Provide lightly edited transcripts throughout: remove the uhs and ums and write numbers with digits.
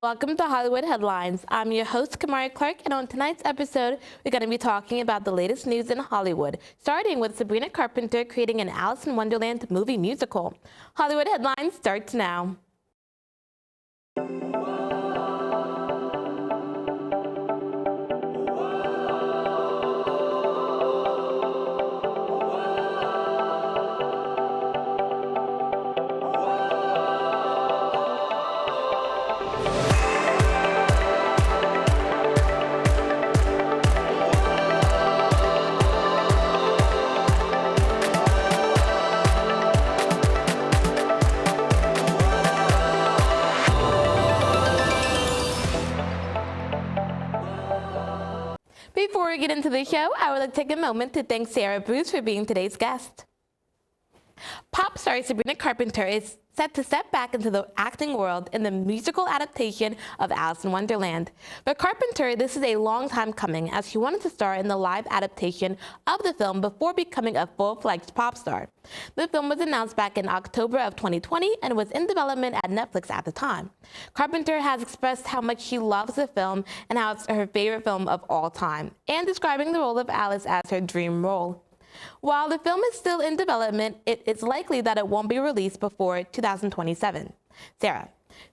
Welcome to Hollywood Headlines. I'm your host, Kamari Clark, and on tonight's episode, we're going to be talking about the latest news in Hollywood, starting with Sabrina Carpenter creating an Alice in Wonderland movie musical. Hollywood Headlines starts now. Before we get into the show, I would like to take a moment to thank Sarah Bruce for being today's guest. Pop star Sabrina Carpenter is set to step back into the acting world in the musical adaptation of Alice in Wonderland. For Carpenter, this is a long time coming, as she wanted to star in the live adaptation of the film before becoming a full-fledged pop star. The film was announced back in October of 2020 and was in development at Netflix at the time. Carpenter has expressed how much she loves the film and how it's her favorite film of all time, and describing the role of Alice as her dream role. While the film is still in development, it is likely that it won't be released before 2027. Sarah,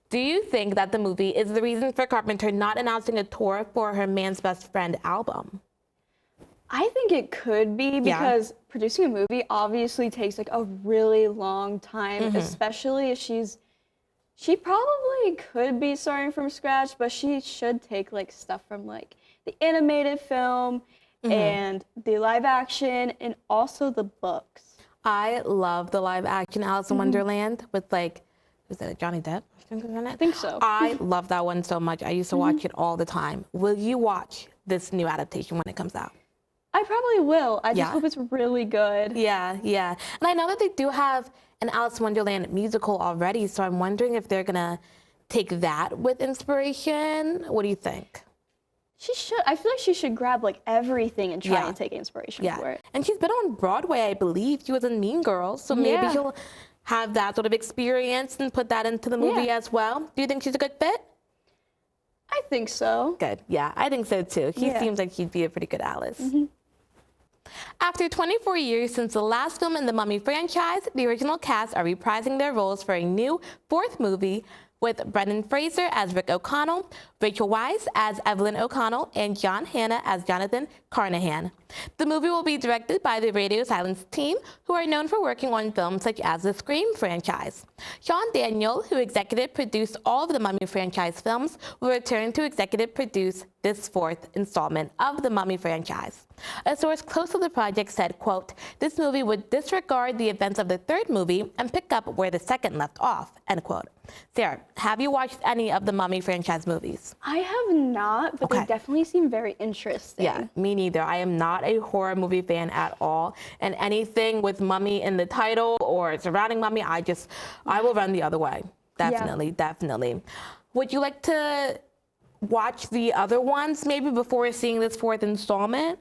do you think that the movie is the reason for Carpenter not announcing a tour for her Man's Best Friend album? I think it could be because producing a movie obviously takes like a really long time, especially if she probably could be starting from scratch, but she should take like stuff from like the animated film and the live action and also the books. I love the live action Alice in Wonderland with like, was that Johnny Depp? I think so. I love that one so much. I used to watch it all the time. Will you watch this new adaptation when it comes out? I probably will. I just hope it's really good. Yeah. And I know that they do have an Alice in Wonderland musical already, so I'm wondering if they're gonna take that with inspiration. What do you think? She should. I feel like she should grab like everything and try and take inspiration for it. And she's been on Broadway, I believe. She was in Mean Girls, so maybe she'll have that sort of experience and put that into the movie as well. Do you think she's a good fit? I think so. Good. Yeah, I think so too. She seems like she'd be a pretty good Alice. After 24 years since the last film in the Mummy franchise, the original cast are reprising their roles for a new fourth movie with Brendan Fraser as Rick O'Connell, Rachel Weisz as Evelyn O'Connell, and John Hannah as Jonathan Carnahan. The movie will be directed by the Radio Silence team, who are known for working on films such as the Scream franchise. Sean Daniel, who executive produced all of the Mummy franchise films, will return to executive produce this fourth installment of the Mummy franchise. A source close to the project said, quote, "This movie would disregard the events of the third movie and pick up where the second left off," end quote. Sarah, have you watched any of the Mummy franchise movies? I have not, but they definitely seem very interesting. Yeah, me neither. I am not a horror movie fan at all. And anything with Mummy in the title or surrounding Mummy, I will run the other way. Definitely. Would you like to watch the other ones maybe before seeing this fourth installment?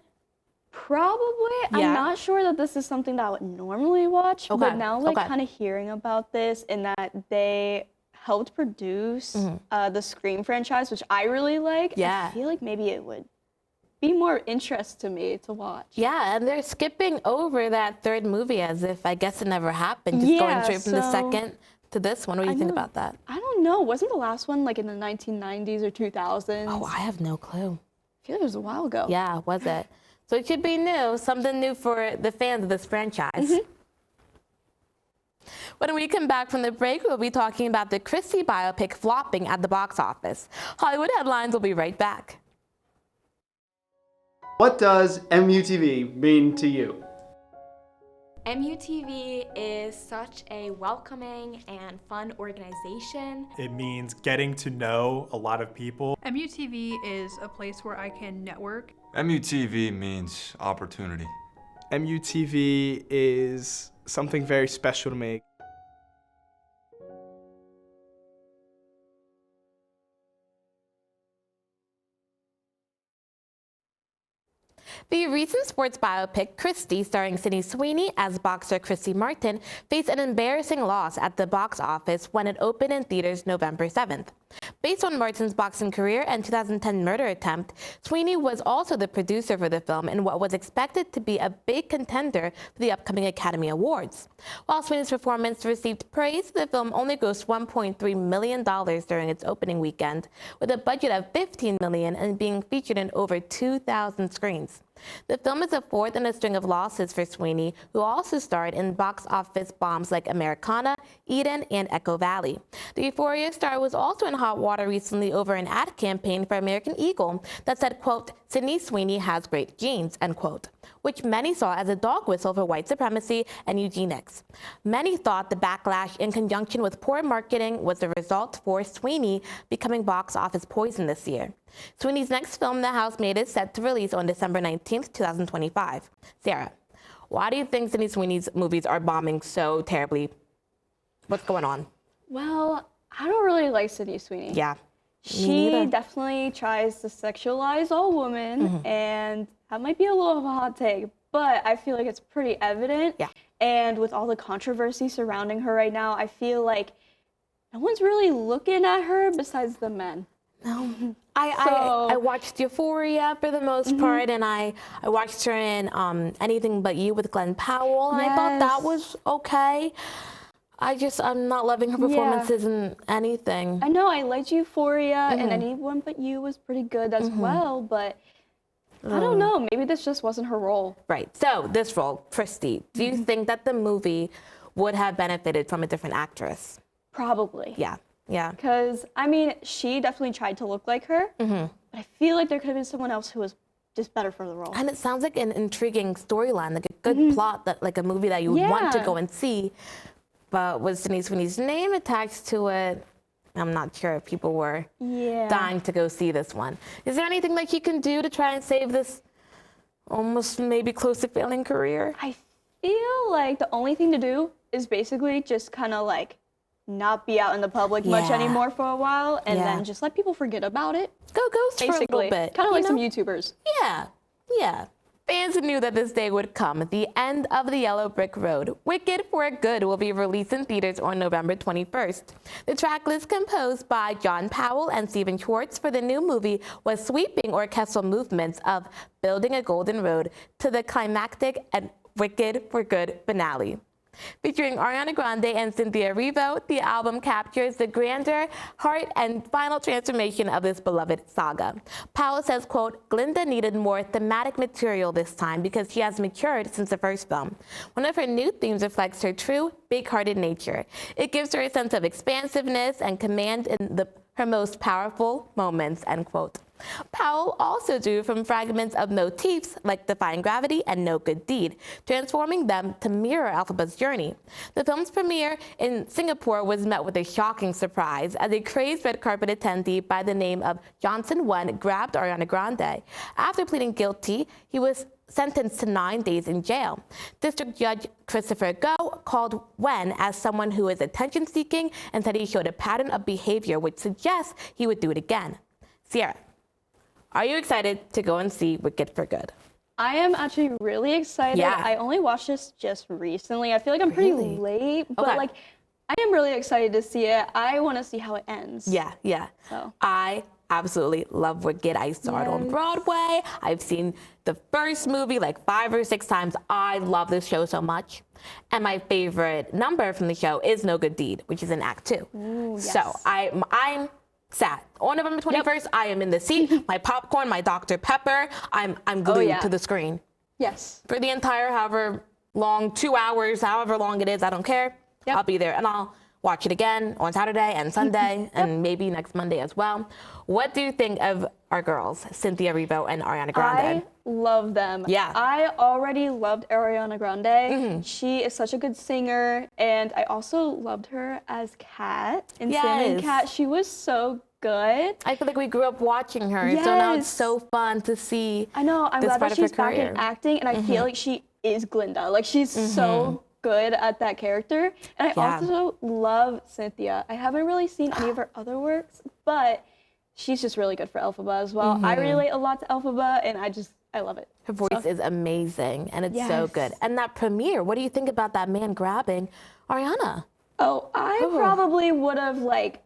Probably. I'm not sure that this is something that I would normally watch, but now like kind of hearing about this and that they helped produce the Scream franchise, which I really like, I feel like maybe it would be more interest to me to watch. Yeah, and they're skipping over that third movie as if I guess it never happened, just going straight from the second to this one. What do you think about that? I don't know. Wasn't the last one like in the 1990s or 2000s? Oh, I have no clue. I feel like it was a while ago. Yeah, was it? So it should be new, something new for the fans of this franchise. When we come back from the break, we'll be talking about the Christy biopic flopping at the box office. Hollywood Headlines will be right back. What does MUTV mean to you? MUTV is such a welcoming and fun organization. It means getting to know a lot of people. MUTV is a place where I can network. MUTV means opportunity. MUTV is something very special to me. The recent sports biopic, Christy, starring Sydney Sweeney as boxer Christy Martin, faced an embarrassing loss at the box office when it opened in theaters November 7th. Based on Martin's boxing career and 2010 murder attempt, Sweeney was also the producer for the film in what was expected to be a big contender for the upcoming Academy Awards. While Sweeney's performance received praise, the film only grossed $1.3 million during its opening weekend, with a budget of $15 million and being featured in over 2,000 screens. The film is the fourth in a string of losses for Sweeney, who also starred in box office bombs like Americana, Eden, and Echo Valley. The Euphoria star was also in hot water recently over an ad campaign for American Eagle that said, quote, "Sydney Sweeney has great genes," end quote, which many saw as a dog whistle for white supremacy and eugenics. Many thought the backlash in conjunction with poor marketing was the result for Sweeney becoming box office poison this year. Sweeney's next film, The Housemaid, is set to release on December 19th, 2025. Sarah, why do you think Sydney Sweeney's movies are bombing so terribly? What's going on? Well, I don't really like Sydney Sweeney. Yeah. She definitely tries to sexualize all women, and that might be a little of a hot take, but I feel like it's pretty evident. Yeah. And with all the controversy surrounding her right now, I feel like no one's really looking at her besides the men. No. I watched Euphoria for the most part, and I watched her in Anything But You with Glenn Powell, and I thought that was okay. I'm not loving her performances in anything. I know, I liked Euphoria, and Anyone But You was pretty good as well, but I don't know, maybe this just wasn't her role. Right, so this role, Christy, do you think that the movie would have benefited from a different actress? Probably. Yeah. Yeah. Because, I mean, she definitely tried to look like her, but I feel like there could have been someone else who was just better for the role. And it sounds like an intriguing storyline, like a good plot, that like a movie that you would want to go and see. But with Sydney Sweeney's name attached to it, I'm not sure if people were dying to go see this one. Is there anything that you can do to try and save this almost maybe close to failing career? I feel like the only thing to do is basically just kind of like not be out in the public much anymore for a while, and then just let people forget about it. Go ghost for a little bit. Kind of like some YouTubers. Yeah, yeah. Fans knew that this day would come, the end of the Yellow Brick Road. Wicked for Good will be released in theaters on November 21st. The track list composed by John Powell and Stephen Schwartz for the new movie was sweeping orchestral movements of Building a Golden Road to the climactic and Wicked for Good finale. Featuring Ariana Grande and Cynthia Erivo, the album captures the grandeur, heart, and final transformation of this beloved saga. Powell says, quote, "Glinda needed more thematic material this time because she has matured since the first film. One of her new themes reflects her true, big-hearted nature. It gives her a sense of expansiveness and command in her most powerful moments," end quote. Powell also drew from fragments of motifs like Defying Gravity and No Good Deed, transforming them to mirror Elphaba's journey. The film's premiere in Singapore was met with a shocking surprise as a crazed red carpet attendee by the name of Johnson Wen grabbed Ariana Grande. After pleading guilty, he was sentenced to 9 days in jail. District Judge Christopher Goh called Wen as someone who is attention-seeking and said he showed a pattern of behavior which suggests he would do it again. Sierra, are you excited to go and see Wicked for Good? I am actually really excited. Yeah. I only watched this just recently. I feel like I'm pretty late, but like I am really excited to see it. I want to see how it ends. Yeah, yeah. So. I absolutely love Wicked. I saw it on Broadway. I've seen the first movie like 5 or 6 times. I love this show so much. And my favorite number from the show is No Good Deed, which is in Act 2. Ooh, yes. So I'm sat on November 21st. I am in the seat. My popcorn, my Dr. Pepper. I'm glued to the screen. Yes. For the entire however long, 2 hours, however long it is, I don't care. I'll be there, and I'll watch it again on Saturday and Sunday, and maybe next Monday as well. What do you think of our girls, Cynthia Erivo and Ariana Grande? I love them. Yeah. I already loved Ariana Grande. She is such a good singer, and I also loved her as Kat in Sam and Cat. She was so good. I feel like we grew up watching her, so now it's so fun to see. I know. I'm glad that she's back in acting, and I feel like she is Glinda. Like she's so good at that character. And I also love Cynthia. I haven't really seen any of her other works, but she's just really good for Elphaba as well. I relate a lot to Elphaba, and I love it. Her voice is amazing, and it's so good. And that premiere, what do you think about that man grabbing Ariana? Oh, I probably would have like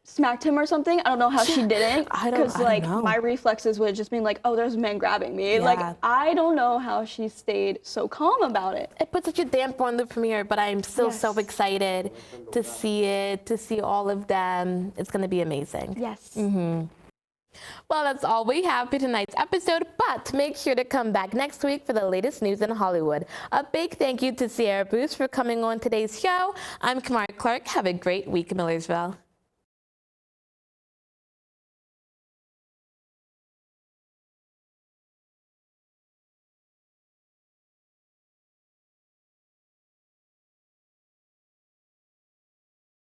smacked him or something. I don't know how she didn't. I don't know. My reflexes would have just been like, oh, there's a man grabbing me. Like, I don't know how she stayed so calm about it. It put such a damper on the premiere, but I'm still so excited to see it, to see all of them. It's going to be amazing. Yes. Well, that's all we have for tonight's episode, but make sure to come back next week for the latest news in Hollywood. A big thank you to Sierra Bruce for coming on today's show. I'm Kamara Clark. Have a great week, Millersville.